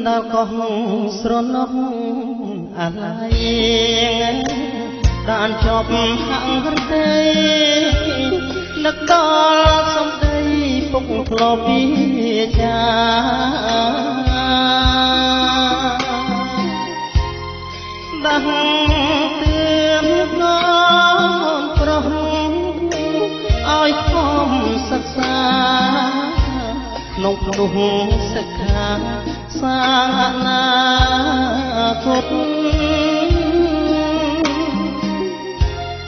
ដល់កោះស្រណុកអាឡ័យបានចប់ហាំងរទេនឹកដល់សំដីពុកធ្លាប់ពីចាដាស់ទឿនកូនប្រុសឲ្យខំសិក្សាក្នុងផ្ទះសិក្ខាសាងអនាគត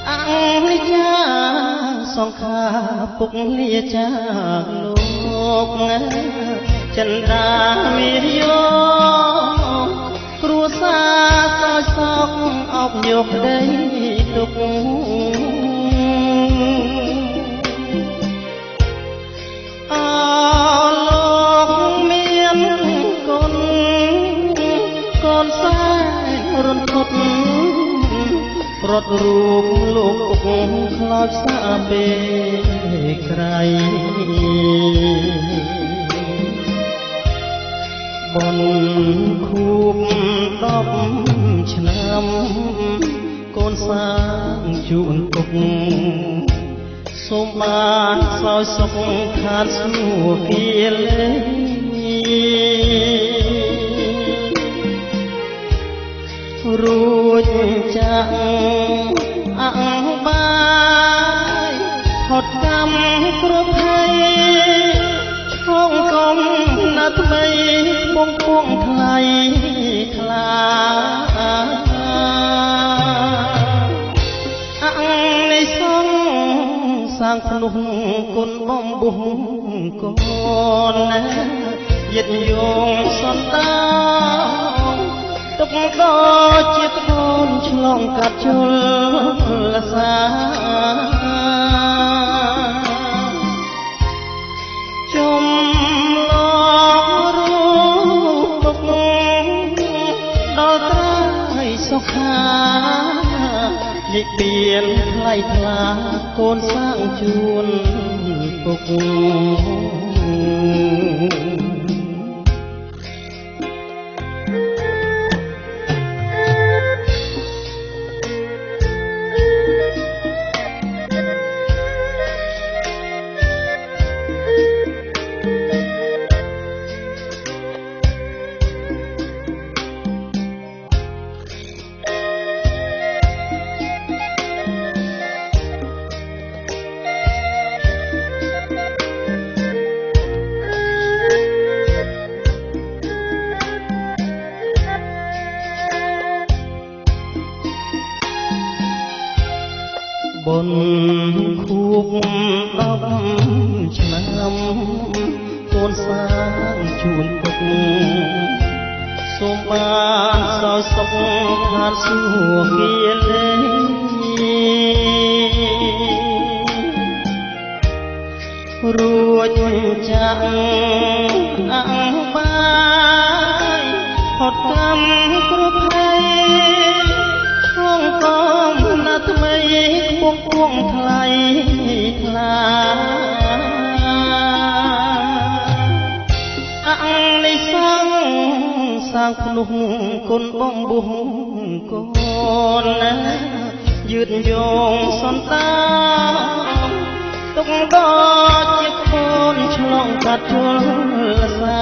អង្គចាសង្ខារពុកលាចាលោកចិន្តាមានយោគ្រួសារសោយសោកអបយកដីទុកអលោកមានកូនកូនសែរន្ធត់រត់រូបលោកពុកខ្លោចសាពេក្រៃបនខូប10ឆ្នាំកូនសាងជូនពុកសូមបានសោយសុខខានស្នួគៀលេរួចចាក់អង្គបាយហត់កម្មគ្រប់ភ័យឆ្លងកំណាត់ថ្មីបងពងថ្លៃថ្លាអង្គនេះសងសាងភ្នោះគុណបំបុះកូនយិតយងសន្តាទុកដល់ជាតិកូនឆ្លងកាត់ជលសាចំឡងរូបពុកដល់ត្រើយសុខានិព្វានថ្លៃថ្លាកូនសាងជួនពុកបនខូប10ឆ្នាំកូនសាងជូនពុកសូមបានសោយសុខខានសួគ៌លេរួចចាក់អង្គបាយហត់កម្មគ្រប់ភ័យឆ្លងកំណាត់ថ្មីពុកពងថ្លៃថ្លាអង្គនេះសាងភ្នោះគុណបំបុះកូនយឺតយងសន្តាទុកដល់ជាកូនឆ្លងកាត់ជលសា